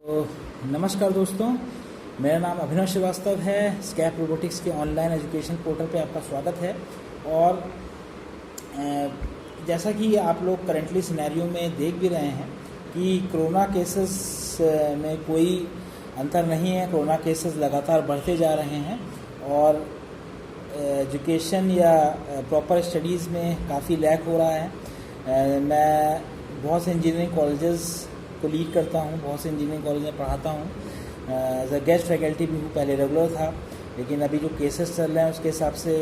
तो नमस्कार दोस्तों, मेरा नाम अभिनव श्रीवास्तव है। स्कैप रोबोटिक्स के ऑनलाइन एजुकेशन पोर्टल पे आपका स्वागत है। और जैसा कि आप लोग करंटली सिनेरियो में देख भी रहे हैं कि कोरोना केसेस में कोई अंतर नहीं है। कोरोना केसेस लगातार बढ़ते जा रहे हैं और एजुकेशन या प्रॉपर स्टडीज़ में काफ़ी लैक हो रहा है। मैं बहुत से इंजीनियरिंग कॉलेजेस को लीड करता हूँ, बहुत से इंजीनियरिंग कॉलेज में पढ़ाता हूँ। एज अ गेस्ट फैकल्टी भी हूँ, पहले रेगुलर था, लेकिन अभी जो केसेस चल रहे हैं उसके हिसाब से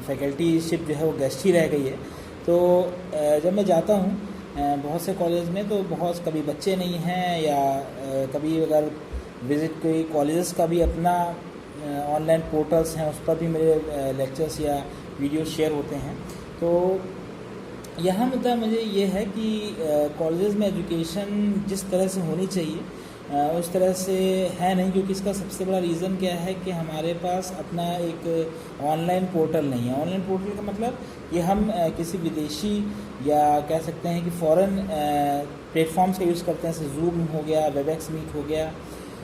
फैकल्टीशिप जो है वो गेस्ट ही रह गई है। तो जब मैं जाता हूँ बहुत से कॉलेज में तो बहुत कभी बच्चे नहीं हैं या कभी अगर विज़िट कोई कॉलेजेस का भी अपना ऑनलाइन पोर्टल्स हैं उस पर भी मेरे लेक्चर्स या वीडियो शेयर होते हैं। तो यहाँ मुद्दा मुझे ये है कि कॉलेजेस में एजुकेशन जिस तरह से होनी चाहिए उस तरह से है नहीं, क्योंकि इसका सबसे बड़ा रीज़न क्या है कि हमारे पास अपना एक ऑनलाइन पोर्टल नहीं है। ऑनलाइन पोर्टल का मतलब कि हम किसी विदेशी या कह सकते हैं कि फॉरेन प्लेटफॉर्म्स का यूज़ करते हैं, जैसे जूम हो गया, वेबएक्स मीट हो गया।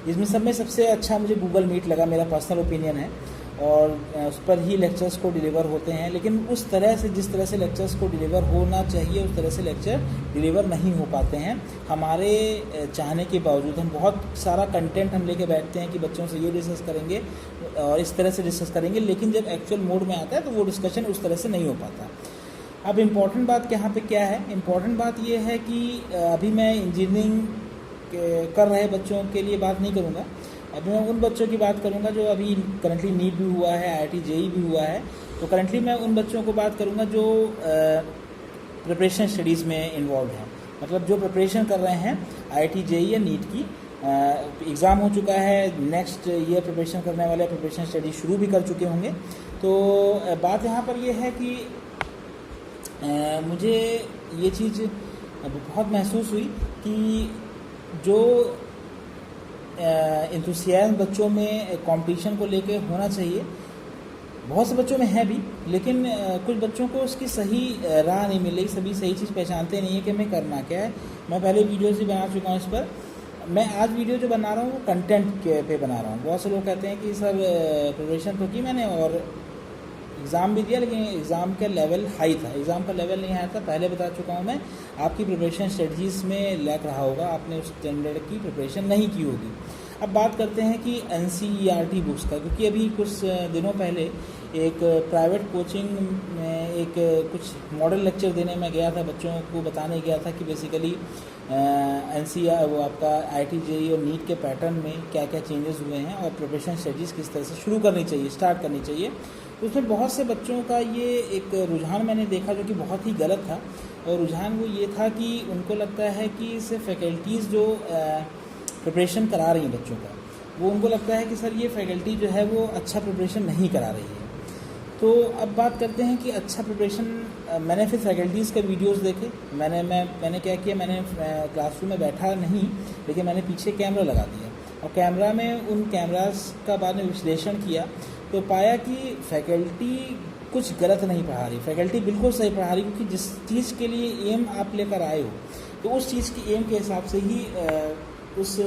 इसमें सब में सबसे अच्छा मुझे गूगल मीट लगा, मेरा पर्सनल ओपिनियन है, और उस पर ही लेक्चर्स को डिलीवर होते हैं। लेकिन उस तरह से जिस तरह से लेक्चर्स को डिलीवर होना चाहिए उस तरह से लेक्चर डिलीवर नहीं हो पाते हैं। हमारे चाहने के बावजूद हम बहुत सारा कंटेंट हम लेके बैठते हैं कि बच्चों से ये डिस्कस करेंगे और इस तरह से डिस्कस करेंगे, लेकिन जब एक्चुअल मोड में आता है तो वो डिस्कशन उस तरह से नहीं हो पाता। अब इम्पॉर्टेंट बात यहाँ पे क्या है? इम्पॉर्टेंट बात ये है कि अभी मैं इंजीनियरिंग कर रहे बच्चों के लिए बात नहीं करूँगा। अभी मैं उन बच्चों की बात करूंगा जो अभी करंटली नीट भी हुआ है, IIT JEE भी हुआ है। तो करंटली मैं उन बच्चों को बात करूंगा जो प्रिपरेशन स्टडीज़ में इन्वॉल्व हैं, मतलब जो प्रिपरेशन कर रहे हैं IIT JEE या नीट की। एग्ज़ाम हो चुका है, नेक्स्ट ईयर प्रिपरेशन करने वाले प्रिपरेशन स्टडी शुरू भी कर चुके होंगे। तो बात यहाँ पर यह है कि मुझे ये चीज़ बहुत महसूस हुई कि जो इंथुसियाज्म बच्चों में कंपटीशन को लेके होना चाहिए, बहुत से बच्चों में है भी, लेकिन कुछ बच्चों को उसकी सही राह नहीं मिल रही। सभी सही चीज़ पहचानते नहीं है कि मैं करना क्या है। मैं पहले वीडियोस भी बना चुका हूँ इस पर। मैं आज वीडियो जो बना रहा हूँ वो कंटेंट के पे बना रहा हूँ। बहुत से लोग कहते हैं कि सर प्रिपरेशन तो की मैंने और एग्ज़ाम भी दिया, लेकिन एग्ज़ाम का लेवल हाई था, एग्ज़ाम का लेवल नहीं आया था। पहले बता चुका हूँ मैं, आपकी प्रिपरेशन स्ट्रेटजीज़ में लैक रहा होगा, आपने उस स्टैंडर्ड की प्रिपरेशन नहीं की होगी। अब बात करते हैं कि NCERT बुक्स का, क्योंकि अभी कुछ दिनों पहले एक प्राइवेट कोचिंग में एक कुछ मॉडल लेक्चर देने में गया था, बच्चों को बताने गया था कि बेसिकली NCERT वो आपका IIT JEE और नीट के पैटर्न में क्या क्या चेंजेस हुए हैं और प्रिपरेशन स्ट्रेटजीज़ किस तरह से शुरू करनी चाहिए, स्टार्ट करनी चाहिए। तो उसमें बहुत से बच्चों का ये एक रुझान मैंने देखा जो कि बहुत ही गलत था। और रुझान वो ये था कि उनको लगता है कि सिर्फ फैकल्टीज़ जो प्रिपरेशन करा रही हैं बच्चों का, वो उनको लगता है कि सर ये फैकल्टी जो है वो अच्छा प्रिपरेशन नहीं करा रही है। तो अब बात करते हैं कि अच्छा प्रिपरेशन, मैंने फिर फैकल्टीज़ के वीडियोस देखे। मैंने क्या किया, मैंने क्लासरूम में बैठा नहीं, लेकिन मैंने पीछे कैमरा लगा दिया और कैमरा में उन कैमरास का बाद में विश्लेषण किया तो पाया कि फैकल्टी कुछ गलत नहीं पढ़ा रही, फैकल्टी बिल्कुल सही पढ़ा रही, क्योंकि जिस चीज़ के लिए एम आप लेकर आए हो तो उस चीज़ की एम के हिसाब से ही उस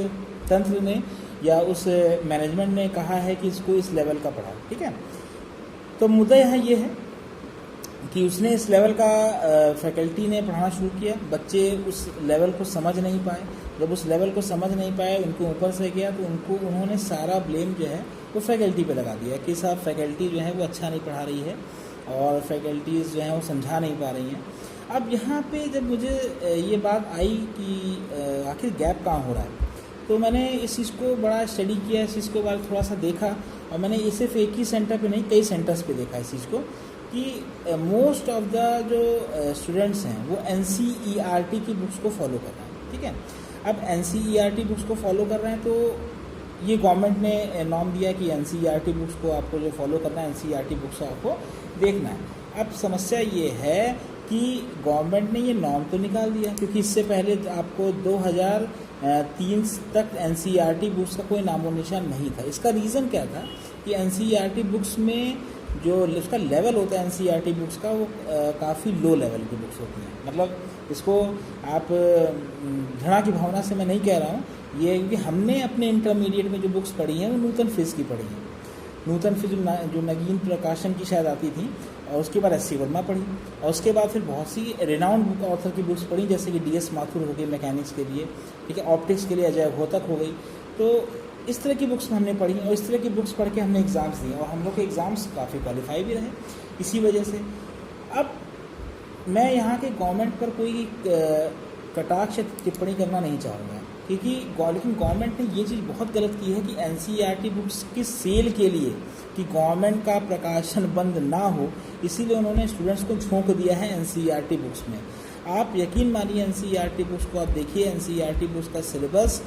तंत्र ने या उस मैनेजमेंट ने कहा है कि इसको इस लेवल का पढ़ा। ठीक है, तो मुद्दा यहाँ ये है कि उसने इस लेवल का फैकल्टी ने पढ़ाना शुरू किया, बच्चे उस लेवल को समझ नहीं पाए। जब उस लेवल को समझ नहीं पाए, उनको ऊपर से गया, तो उन्होंने सारा ब्लेम जो है वो फैकल्टी पे लगा दिया कि साहब फैकल्टी जो है वो अच्छा नहीं पढ़ा रही है और फैकल्टीज़ जो हैं वो समझा नहीं पा रही हैं। अब यहाँ पे जब मुझे ये बात आई कि आखिर गैप कहाँ हो रहा है, तो मैंने इस चीज़ को बड़ा स्टडी किया, इस चीज़ को बार थोड़ा सा देखा, और मैंने ये सिर्फ एक ही सेंटर पे नहीं कई सेंटर्स पे देखा इस चीज़ को कि मोस्ट ऑफ द जो स्टूडेंट्स हैं वो NCERT की बुक्स को फॉलो कर रहे हैं। ठीक है, अब NCERT बुक्स को फॉलो कर रहे हैं तो ये गवर्नमेंट ने नॉर्म दिया कि NCERT बुक्स को आपको जो फॉलो करना है, NCERT बुक्स आपको देखना है। अब समस्या ये है कि गवर्नमेंट ने ये नॉर्म तो निकाल दिया, क्योंकि इससे पहले आपको 2003 तक NCERT बुक्स का कोई नामो निशान नहीं था। इसका रीज़न क्या था कि NCERT बुक्स में जो उसका लेवल होता है एनसीईआरटी बुक्स का, वो काफ़ी लो लेवल की बुक्स होती हैं। मतलब इसको आप घृणा की भावना से मैं नहीं कह रहा हूँ, ये है कि हमने अपने इंटरमीडिएट में जो बुक्स पढ़ी हैं वो नूतन फिज की पढ़ी हैं। नूतन फिज जो नगीन प्रकाशन की शायद आती थी, और उसके बाद एस सी वर्मा पढ़ी, और उसके बाद फिर बहुत सी रेनाउंड बुक ऑथर की बुक्स पढ़ी, जैसे कि डी एस माथुर हो गई मैकेनिक्स के लिए, ठीक है, ऑप्टिक्स के लिए अजय घोतक हो गई। तो इस तरह की बुक्स हमने पढ़ी, और इस तरह की बुक्स पढ़ के हमने एग्ज़ाम्स दिए, और हम लोग के एग्ज़ाम्स काफ़ी क्वालिफाई भी रहे इसी वजह से। अब मैं यहाँ के गवर्नमेंट पर कोई कटाक्ष टिप्पणी करना नहीं चाहूँगा, क्योंकि लेकिन गवर्नमेंट ने ये चीज़ बहुत गलत की है कि एनसीईआरटी बुक्स की सेल के लिए कि गवर्नमेंट का प्रकाशन बंद ना हो, इसीलिए उन्होंने स्टूडेंट्स को झोंक दिया है एनसीईआरटी बुक्स में। आप यकीन मानिए एनसीईआरटी बुक्स को आप देखिए, एनसीईआरटी बुक्स का सिलेबस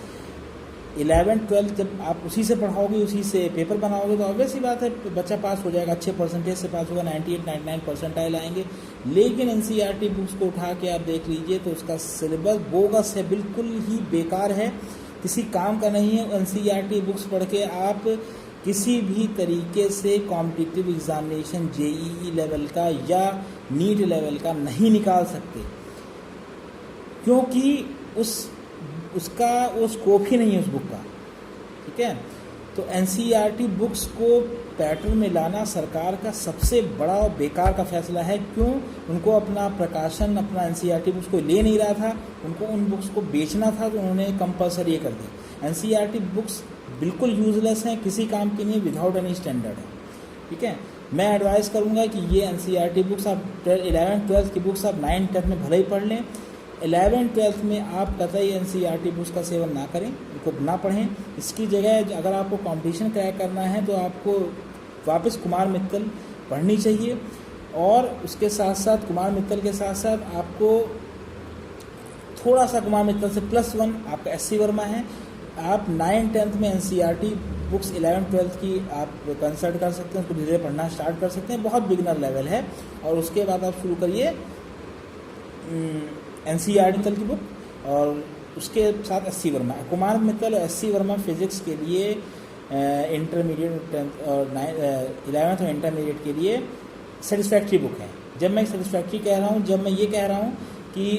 11th-12th जब आप उसी से पढ़ाओगे, उसी से पेपर बनाओगे, तो ऑब्वियस ही बात है बच्चा पास हो जाएगा, अच्छे परसेंटेज से पास होगा, 98-99 परसेंटाइल आएंगे। लेकिन एनसीईआरटी बुक्स को उठा के आप देख लीजिए तो उसका सिलेबस बोगस है, बिल्कुल ही बेकार है, किसी काम का नहीं है। एनसीईआरटी बुक्स पढ़ के आप किसी भी तरीके से कॉम्पिटिटिव एग्जामिनेशन जेईई लेवल का या नीट लेवल का नहीं निकाल सकते, क्योंकि उसका वो स्कोप ही नहीं है उस बुक का, ठीक है। तो एनसीईआरटी बुक्स को पैटर्न में लाना सरकार का सबसे बड़ा और बेकार का फैसला है। क्यों? उनको अपना प्रकाशन, अपना एनसीईआरटी बुक्स को ले नहीं रहा था, उनको उन बुक्स को बेचना था, तो उन्होंने कंपलसरी कर दी। एनसीईआरटी बुक्स बिल्कुल यूजलेस हैं, किसी काम की नहीं, विदाउट एनी स्टैंडर्ड है, ठीक है। मैं एडवाइस करूँगा कि ये एनसीईआरटी बुक्स आप 11th-12th की बुक्स आप 9th-10th में भले ही पढ़ लें, 11th-12th में आप कतई एनसीईआरटी बुक्स का सेवन ना करें, इनको ना पढ़ें। इसकी जगह अगर आपको कंपटीशन क्रैक करना है तो आपको वापस कुमार मित्तल पढ़नी चाहिए, और उसके साथ साथ कुमार मित्तल के साथ साथ आपको थोड़ा सा कुमार मित्तल से +1 आपका एस सी वर्मा है। आप 9th-10th में एनसीईआरटी बुक्स 11th-12th की आप कंसल्ट कर सकते हैं, उसको धीरे पढ़ना स्टार्ट कर सकते हैं, बहुत बिगनर लेवल है। और उसके बाद आप शुरू करिए एनसीईआरटी मित्तल की बुक, और उसके साथ एस सी वर्मा, कुमार मित्तल और एस सी वर्मा फिजिक्स के लिए इंटरमीडिएट और 11th और इंटरमीडिएट के लिए सेटिस्फैक्ट्री बुक है। जब मैं सेटिस्फैक्ट्री कह रहा हूँ, जब मैं ये कह रहा हूँ कि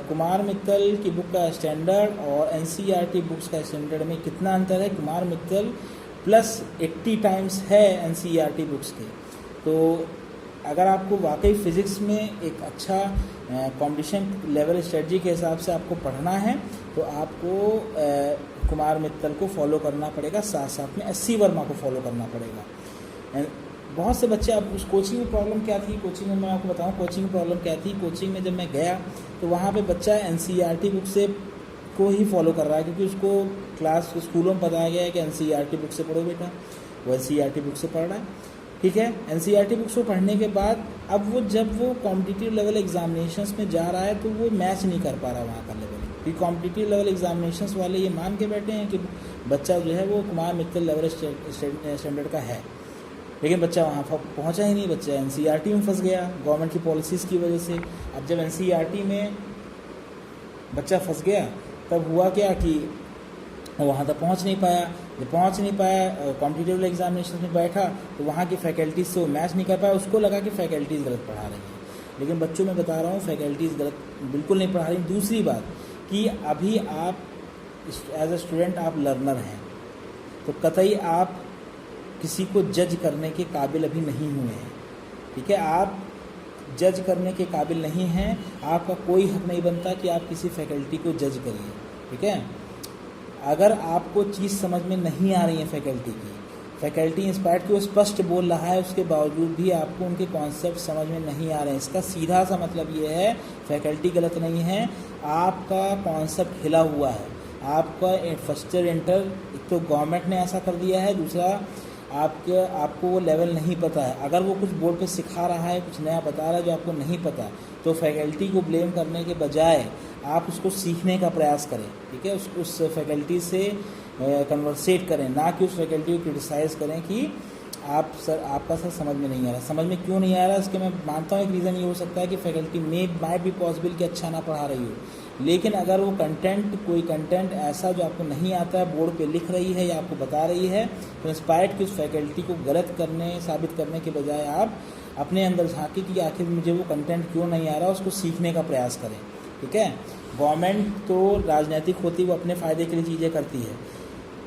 कुमार मित्तल की बुक का स्टैंडर्ड और एनसीईआरटी बुक्स का स्टैंडर्ड में कितना अंतर है, कुमार मित्तल +80 टाइम्स है एनसीईआरटी बुक्स के। तो अगर आपको वाकई फ़िज़िक्स में एक अच्छा कॉम्पिटिशन लेवल स्ट्रेटजी के हिसाब से आपको पढ़ना है, तो आपको कुमार मित्तल को फॉलो करना पड़ेगा, साथ साथ में एस सी वर्मा को फॉलो करना पड़ेगा। बहुत से बच्चे, अब उस कोचिंग में प्रॉब्लम क्या थी, कोचिंग में मैं आपको बताऊं कोचिंग में प्रॉब्लम क्या थी। कोचिंग में जब मैं गया तो वहाँ पे बच्चा एनसीईआरटी बुक से को ही फॉलो कर रहा है, क्योंकि उसको क्लास स्कूलों में बताया गया है कि एनसीईआरटी बुक से पढ़ो बेटा, वो एनसीईआरटी बुक से पढ़ रहा है, ठीक है। एनसीईआरटी बुक्स को पढ़ने के बाद अब वो जब वो कॉम्पिटिटिव लेवल एग्जामिनेशंस में जा रहा है तो वो मैच नहीं कर पा रहा वहाँ का लेवल, क्योंकि कॉम्पिटिटिव लेवल एग्जामिनेशंस वाले ये मान के बैठे हैं कि बच्चा जो है वो कुमार मित्तल लेवल स्टैंडर्ड का है, लेकिन बच्चा वहाँ पहुँचा ही नहीं, बच्चा एनसीईआरटी में फंस गया गवर्नमेंट की पॉलिसीज़ की वजह से। अब जब एनसीईआरटी में बच्चा फंस गया तब हुआ क्या कि वहाँ तक पहुँच नहीं पाया। जब पहुँच नहीं पाया, कॉम्पिटिटिव एग्जामिनेशन में बैठा तो वहाँ की फैकल्टीज़ से वो मैच नहीं कर पाया, उसको लगा कि फ़ैकल्टीज़ गलत पढ़ा रही हैं, लेकिन बच्चों में बता रहा हूँ फैकल्टीज़ गलत बिल्कुल नहीं पढ़ा रही। दूसरी बात कि अभी आप एज ए स्टूडेंट आप लर्नर हैं, तो कतई आप किसी को जज करने के काबिल अभी नहीं हुए हैं, ठीक है। आप जज करने के काबिल नहीं हैं, आपका कोई हक नहीं बनता कि आप किसी फैकल्टी को जज करिए, ठीक है। अगर आपको चीज़ समझ में नहीं आ रही है फैकल्टी इंस्पायर्ड की वो स्पष्ट बोल रहा है, उसके बावजूद भी आपको उनके कॉन्सेप्ट समझ में नहीं आ रहे हैं, इसका सीधा सा मतलब ये है फैकल्टी गलत नहीं है, आपका कॉन्सेप्ट हिला हुआ है। आपका फर्स्ट ईयर इंटर, एक तो गवर्नमेंट ने ऐसा कर दिया है, दूसरा आपको वो लेवल नहीं पता है। अगर वो कुछ बोर्ड पे सिखा रहा है, कुछ नया बता रहा है जो आपको नहीं पता, तो फैकल्टी को ब्लेम करने के बजाय आप उसको सीखने का प्रयास करें, ठीक है। उस फैकल्टी से कन्वर्सेट करें, ना कि उस फैकल्टी को क्रिटिसाइज़ करें कि आपका सर समझ में नहीं आ रहा। समझ में क्यों नहीं आ रहा, इसके मैं मानता हूँ एक रीज़न ये हो सकता है कि फैकल्टी माइट बी पॉसिबल कि अच्छा ना पढ़ा रही हो, लेकिन अगर वो कोई कंटेंट ऐसा जो आपको नहीं आता है बोर्ड पे लिख रही है या आपको बता रही है, तो इंस्पायर्ड कि उस फैकल्टी को गलत साबित करने के बजाय आप अपने अंदर झांके कि आखिर मुझे वो कंटेंट क्यों नहीं आ रहा, उसको सीखने का प्रयास करें। ठीक है, गवर्नमेंट तो राजनीतिक होती, वो अपने फ़ायदे के लिए चीज़ें करती है,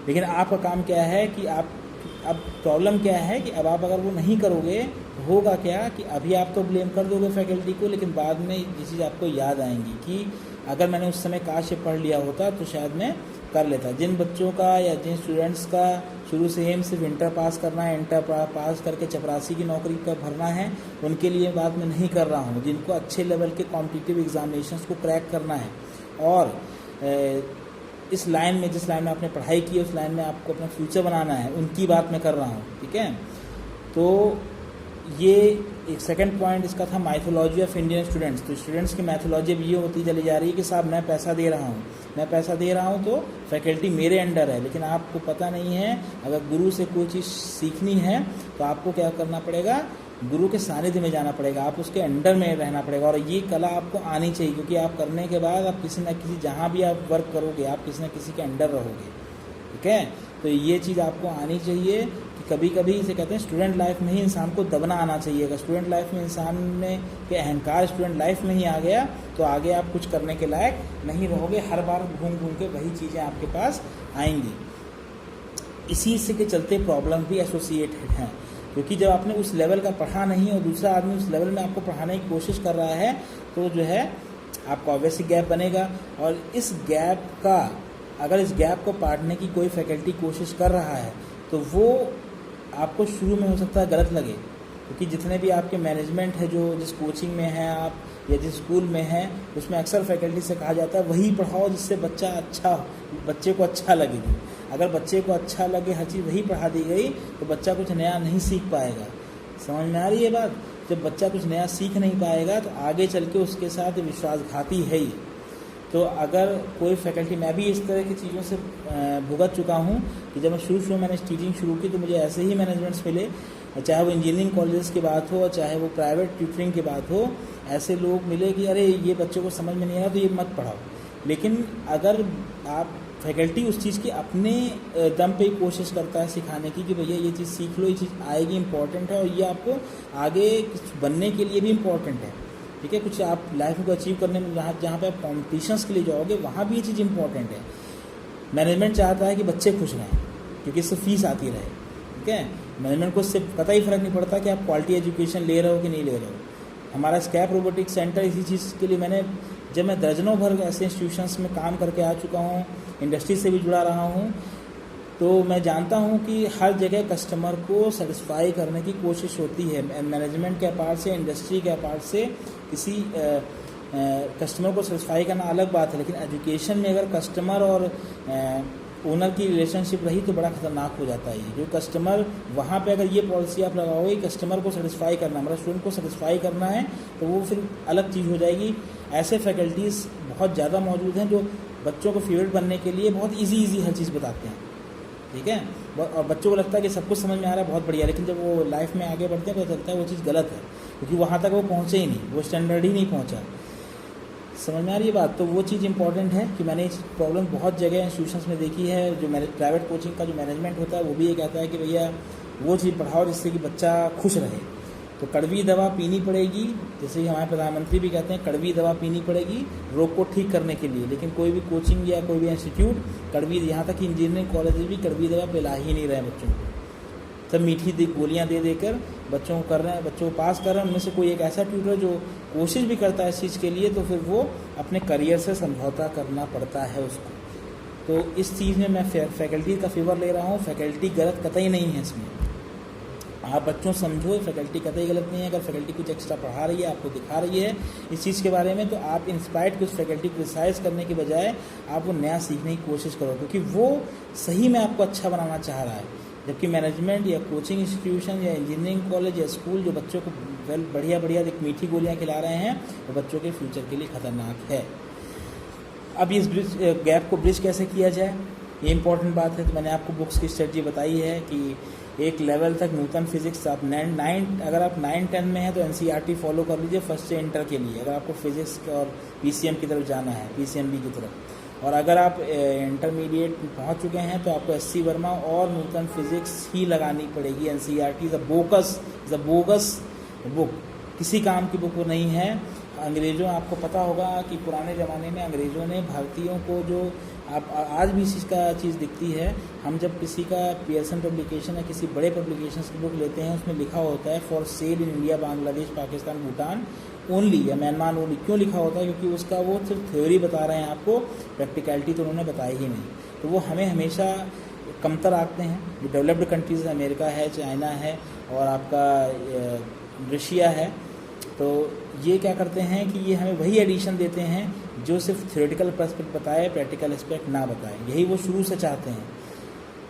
लेकिन आपका काम क्या है कि अब प्रॉब्लम क्या है कि अब आप अगर वो नहीं करोगे तो होगा क्या कि अभी आप तो ब्लेम कर दोगे फैकल्टी को, लेकिन बाद में ये चीज़ आपको याद आएंगी कि अगर मैंने उस समय काश ये पढ़ लिया होता तो शायद मैं कर लेता। जिन बच्चों का या जिन स्टूडेंट्स का शुरू से एम सिर्फ इंटर पास करना है, इंटर पास करके चपरासी की नौकरी का भरना है, उनके लिए बात मैं नहीं कर रहा हूँ। जिनको अच्छे लेवल के कॉम्पिटिटिव एग्जामिनेशंस को क्रैक करना है और इस लाइन में, जिस लाइन में आपने पढ़ाई की है उस लाइन में आपको अपना फ्यूचर बनाना है, उनकी बात मैं कर रहा हूँ। ठीक है, तो ये एक सेकंड पॉइंट इसका था माइथोलॉजी ऑफ इंडियन स्टूडेंट्स। तो स्टूडेंट्स की मैथोलॉजी अब ये होती चली जा रही है कि साहब मैं पैसा दे रहा हूँ तो फैकल्टी मेरे अंडर है, लेकिन आपको पता नहीं है अगर गुरु से कोई चीज़ सीखनी है तो आपको क्या करना पड़ेगा, गुरु के सानिध्य में जाना पड़ेगा, आप उसके अंडर में रहना पड़ेगा। और ये कला आपको आनी चाहिए, क्योंकि आप करने के बाद आप किसी न किसी, जहाँ भी आप वर्क करोगे आप किसी न किसी के अंडर रहोगे। ठीक है, तो ये चीज़ आपको आनी चाहिए कि कभी कभी इसे कहते हैं स्टूडेंट लाइफ में ही इंसान को दबना आना चाहिए। अगर स्टूडेंट लाइफ में इंसान में के अहंकार स्टूडेंट लाइफ में ही आ गया तो आगे आप कुछ करने के लायक नहीं रहोगे, हर बार घूम घूम के वही चीज़ें आपके पास आएंगी। इसी से के चलते प्रॉब्लम भी एसोसिएटेड हैं, क्योंकि जब आपने उस लेवल का पढ़ा नहीं और दूसरा आदमी उस लेवल में आपको पढ़ाने की कोशिश कर रहा है तो जो है आपका ऑब्वियसली गैप बनेगा। और इस गैप को पाटने की कोई फैकल्टी कोशिश कर रहा है तो वो आपको शुरू में हो सकता है गलत लगे, क्योंकि जितने भी आपके मैनेजमेंट है, जो जिस कोचिंग में हैं आप या जिस स्कूल में हैं, उसमें अक्सर फैकल्टी से कहा जाता है वही पढ़ाओ जिससे बच्चे को अच्छा लगेगी। अगर बच्चे को अच्छा लगे, हर चीज़ वही पढ़ा दी गई तो बच्चा कुछ नया नहीं सीख पाएगा। समझ में आ रही है बात? जब बच्चा कुछ नया सीख नहीं पाएगा तो आगे चल के उसके साथ विश्वासघाती है ही। तो अगर कोई फैकल्टी, मैं भी इस तरह की चीज़ों से भुगत चुका हूँ कि जब मैं शुरू मैंने टीचिंग शुरू की तो मुझे ऐसे ही मैनेजमेंट्स मिले, चाहे वो इंजीनियरिंग कॉलेजेस की बात हो, चाहे वो प्राइवेट ट्यूटरिंग की बात हो, ऐसे लोग मिले कि अरे ये बच्चे को समझ में नहीं आया तो ये मत पढ़ाओ। लेकिन अगर आप फैकल्टी उस चीज़ की अपने दम पे ही कोशिश करता है सिखाने की कि भैया ये चीज़ सीख लो, ये चीज़ आएगी, इंपॉर्टेंट है और ये आपको आगे कुछ बनने के लिए भी इम्पॉर्टेंट है। ठीक है, कुछ आप लाइफ को अचीव करने में जहाँ पे आप कॉम्पिटिशन्स के लिए जाओगे वहाँ भी ये चीज़ इंपॉर्टेंट है। मैनेजमेंट चाहता है कि बच्चे खुश रहें क्योंकि इससे फीस आती रहे। ठीक है, मैनेजमेंट को इससे पता ही फ़र्क नहीं पड़ता कि आप क्वालिटी एजुकेशन ले रहे हो कि नहीं ले रहे हो। हमारा स्कैप रोबोटिक्स सेंटर इसी चीज़ के लिए जब मैं दर्जनों भर ऐसे इंस्टीट्यूशंस में काम करके आ चुका हूँ, इंडस्ट्री से भी जुड़ा रहा हूँ, तो मैं जानता हूँ कि हर जगह कस्टमर को सेटिस्फाई करने की कोशिश होती है। मैनेजमेंट के पार्ट से, इंडस्ट्री के पार्ट से किसी कस्टमर को सेटिस्फाई करना अलग बात है, लेकिन एजुकेशन में अगर कस्टमर और ओनर की रिलेशनशिप रही तो बड़ा खतरनाक हो जाता है। जो कस्टमर, वहाँ पे अगर ये पॉलिसी आप लगाओगे कस्टमर को सेटिस्फाई करना, मतलब स्टूडेंट को सेटिस्फाई करना है, तो वो फिर अलग चीज़ हो जाएगी। ऐसे फैकल्टीज़ बहुत ज़्यादा मौजूद हैं जो बच्चों को फेवरेट बनने के लिए बहुत ईजी हर चीज़ बताते हैं। ठीक है, और बच्चों को लगता है कि सब कुछ समझ में आ रहा है, बहुत बढ़िया, लेकिन जब वो लाइफ में आगे बढ़ते हैं तो चलता है वो चीज़ गलत है, क्योंकि वहाँ तक वो पहुँचे ही नहीं, वो स्टैंडर्ड ही नहीं पहुँचा। समझ में आ रही है बात? तो वो चीज़ इंपॉर्टेंट है कि मैंने इस प्रॉब्लम बहुत जगह इंस्टीट्यूशंस में देखी है। जो प्राइवेट कोचिंग का जो मैनेजमेंट होता है वो भी ये कहता है कि भैया वो चीज़ पढ़ाओ जिससे कि बच्चा खुश रहे। तो कड़वी दवा पीनी पड़ेगी, जैसे कि हमारे प्रधानमंत्री भी कहते हैं कड़वी दवा पीनी पड़ेगी रोग को ठीक करने के लिए, लेकिन कोई भी कोचिंग या कोई भी इंस्टीट्यूट कड़वी, यहाँ तक कि इंजीनियरिंग कॉलेज भी कड़वी दवा पिला ही नहीं रहे बच्चों को। सब मीठी गोलियाँ दे देकर बच्चों को कर रहे हैं, बच्चों को पास कर रहे हैं। उनमें से कोई एक ऐसा ट्यूटर जो कोशिश भी करता है इस चीज़ के लिए, तो फिर वो अपने करियर से समझौता करना पड़ता है उसको। तो इस चीज़ में मैं फैकल्टी का फेवर ले रहा हूँ। फैकल्टी गलत कतई नहीं है इसमें, आप बच्चों समझो, फैकल्टी कतई गलत नहीं है। अगर फैकल्टी कुछ एक्स्ट्रा पढ़ा रही है, आपको दिखा रही है इस चीज़ के बारे में, तो आप इंस्पायर्ड कुछ फैकल्टी क्रिटिसाइज़ करने के बजाय आप वो नया सीखने की कोशिश करो, क्योंकि वो सही में आपको अच्छा बनाना चाह रहा है। जबकि मैनेजमेंट या कोचिंग इंस्टीट्यूशन या इंजीनियरिंग कॉलेज या स्कूल जो बच्चों को बढ़िया मीठी गोलियाँ खिला रहे हैं, वो बच्चों के फ्यूचर के लिए ख़तरनाक है। अब इस गैप को ब्रिज कैसे किया जाए, ये इंपॉर्टेंट बात है। तो मैंने आपको बुक्स की स्ट्रेटजी बताई है कि एक लेवल तक नूतन फिजिक्स आप अगर आप 9-10 में हैं तो एनसीईआरटी फॉलो कर लीजिए फर्स्ट से इंटर के लिए, अगर आपको फिजिक्स और पीसीएम की तरफ जाना है, पीसीएमबी की तरफ। और अगर आप इंटरमीडिएट पहुंच चुके हैं तो आपको एससी वर्मा और नूतन फिजिक्स ही लगानी पड़ेगी। NCERT is a bogus book, किसी काम की बुक वो नहीं है। अंग्रेज़ों, आपको पता होगा कि पुराने ज़माने में अंग्रेज़ों ने भारतीयों को जो आप आज भी इसी का चीज़ दिखती है, हम जब किसी का पियर्सन पब्लिकेशन या किसी बड़े पब्लिकेशन की बुक लेते हैं उसमें लिखा होता है for sale in India, Bangladesh, Pakistan, Bhutan only या म्यांमार ओनली। क्यों लिखा होता है? क्योंकि उसका वो सिर्फ थ्योरी बता रहे हैं आपको, प्रैक्टिकलिटी तो उन्होंने बताई ही नहीं। तो वो हमें हमेशा कमतर आते हैं। जो डेवलप्ड कंट्रीज़ अमेरिका है, चाइना है और आपका रशिया है, तो ये क्या करते हैं कि ये हमें वही एडिशन देते हैं जो सिर्फ थ्योरेटिकल पर्सपेक्ट बताए, प्रैक्टिकल एस्पेक्ट ना बताए। यही वो शुरू से चाहते हैं,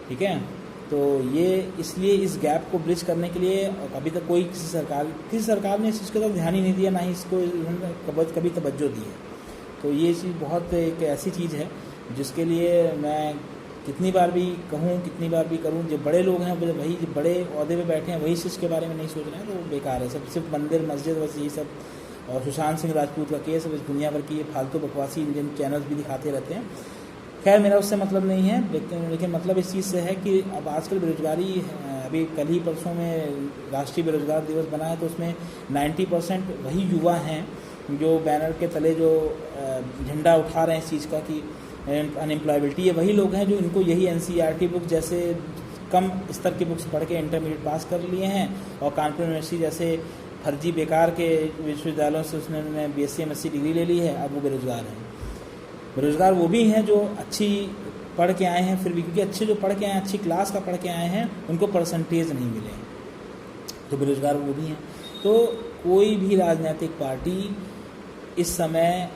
ठीक है। तो ये इसलिए इस गैप को ब्रिज करने के लिए अभी तक किसी सरकार ने इस चीज़ की तरफ ध्यान ही नहीं दिया, ना ही इसको कभी तवज्जो दी है। तो ये चीज़ बहुत एक ऐसी चीज़ है जिसके लिए मैं कितनी बार भी कहूँ, कितनी बार भी करूँ, जो बड़े लोग हैं वही, जो बड़े ओहदे पे बैठे हैं वही चीज़ के बारे में नहीं सोच रहे हैं, तो वो बेकार है। सब सिर्फ मंदिर मस्जिद बस यही सब, और सुशांत सिंह राजपूत का केस, बस दुनिया भर की ये फालतू बकवासी इंडियन चैनल्स भी दिखाते रहते हैं। खैर मेरा उससे मतलब नहीं है, लेकिन मतलब इस चीज़ से है कि अब आजकल बेरोजगारी, अभी कल ही परसों में राष्ट्रीय बेरोजगार दिवस बना है, तो उसमें 90% वही युवा हैं जो बैनर के तले जो झंडा उठा रहे हैं इस चीज़ का कि अनएम्प्लॉयबिलिटी है। वही लोग हैं जो इनको यही एनसीईआरटी बुक जैसे कम स्तर की बुक्स पढ़ के इंटरमीडिएट पास कर लिए हैं, और कानपुर यूनिवर्सिटी जैसे फर्जी बेकार के विश्वविद्यालयों से उसने बीएससी एमएससी डिग्री ले ली है, अब वो बेरोजगार हैं। बेरोजगार वो भी हैं जो अच्छी पढ़ के आए हैं फिर भी, क्योंकि अच्छे जो पढ़ के आए हैं, अच्छी क्लास का पढ़ के आए हैं, उनको परसेंटेज नहीं मिले, तो बेरोजगार वो भी हैं। तो कोई भी राजनीतिक पार्टी इस समय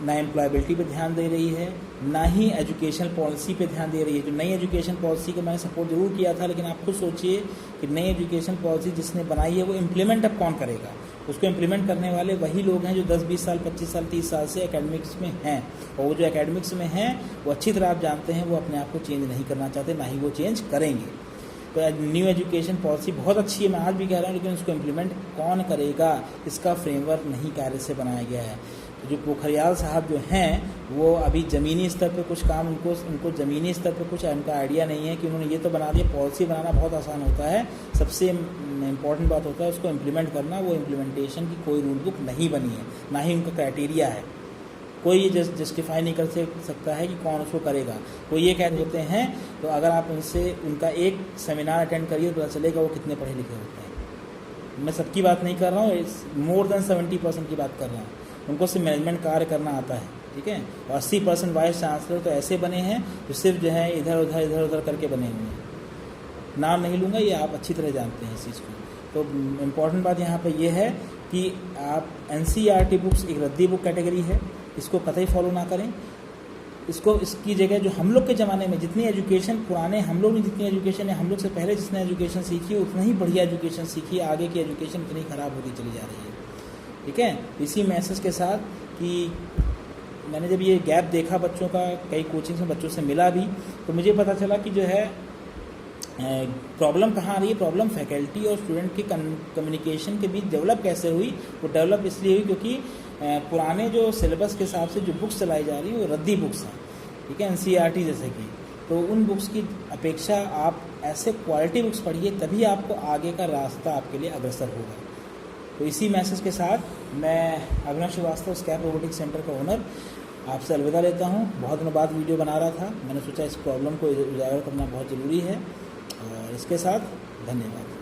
ना एम्प्लॉयबिलिटी पे ध्यान दे रही है, ना ही एजुकेशन पॉलिसी पे ध्यान दे रही है। जो नई एजुकेशन पॉलिसी को मैंने सपोर्ट जरूर किया था, लेकिन आप खुद सोचिए कि नई एजुकेशन पॉलिसी जिसने बनाई है वो इम्प्लीमेंट अब कौन करेगा? उसको इम्प्लीमेंट करने वाले वही लोग हैं जो 10-20 साल, 25 साल, 30 साल से एकेडमिक्स में हैं, और वो जो एकेडमिक्स में हैं वो अच्छी तरह आप जानते हैं वो अपने आप को चेंज नहीं करना चाहते, ना ही वो चेंज करेंगे। तो न्यू एजुकेशन पॉलिसी बहुत अच्छी है, मैं आज भी कह रहा हूँ, लेकिन उसको इम्प्लीमेंट कौन करेगा इसका फ्रेमवर्क नहीं कार्य से बनाया गया है। तो जो पोखरियाल साहब जो हैं वो अभी ज़मीनी स्तर पे कुछ काम, उनको ज़मीनी स्तर पे कुछ उनका आइडिया नहीं है कि उन्होंने ये तो बना दिया। पॉलिसी बनाना बहुत आसान होता है, सबसे इम्पॉर्टेंट बात होता है उसको इम्प्लीमेंट करना। वो इम्प्लीमेंटेशन की कोई रूल बुक नहीं बनी है, ना ही उनका क्राइटेरिया है। कोई ये जस्टिफाई नहीं कर सकता है कि कौन उसको करेगा। कोई ये कह देते हैं, तो अगर आप उनका एक सेमिनार अटेंड करिए तो पता चलेगा वो कितने पढ़े लिखे होते हैं। मैं सबकी बात नहीं कर रहा हूँ, मोर देन 70% की बात कर रहा हूँ। उनको सिर्फ मैनेजमेंट कार्य करना आता है, ठीक है। और 80% वाइस चांसलर तो ऐसे बने हैं जो सिर्फ जो है इधर उधर करके बने हुए हैं। नाम नहीं लूँगा, ये आप अच्छी तरह जानते हैं इस चीज़ को। तो इम्पॉर्टेंट बात यहाँ पे ये है कि आप एनसीईआरटी बुक्स एक रद्दी बुक कैटेगरी है, इसको कतई फॉलो ना करें। इसकी जगह जो हम लोग के ज़माने में जितनी एजुकेशन पुराने हम लोग ने जितनी एजुकेशन है, हम लोग से पहले जितनी एजुकेशन सीखी उतना ही बढ़िया एजुकेशन सीखी, आगे की एजुकेशन इतनी ख़राब होती चली जा रही है, ठीक है। इसी मैसेज के साथ कि मैंने जब ये गैप देखा बच्चों का, कई कोचिंग्स में बच्चों से मिला भी, तो मुझे पता चला कि जो है प्रॉब्लम कहाँ आ रही है। प्रॉब्लम फैकल्टी और स्टूडेंट की कम्युनिकेशन के बीच डेवलप कैसे हुई? वो डेवलप इसलिए हुई क्योंकि पुराने जो सिलेबस के हिसाब से जो बुक्स चलाई जा रही हैं वो रद्दी बुक्स हैं, ठीक है, एनसीईआरटी जैसे कि। तो उन बुक्स की अपेक्षा आप ऐसे क्वालिटी बुक्स पढ़िए, तभी आपको आगे का रास्ता आपके लिए अग्रसर होगा। तो इसी मैसेज के साथ मैं अविनाश श्रीवास्तव, स्कैप रोबोटिक्स सेंटर का ओनर, आपसे अलविदा लेता हूँ। बहुत दिनों बाद वीडियो बना रहा था, मैंने सोचा इस प्रॉब्लम को उजागर करना बहुत ज़रूरी है। और इसके साथ धन्यवाद।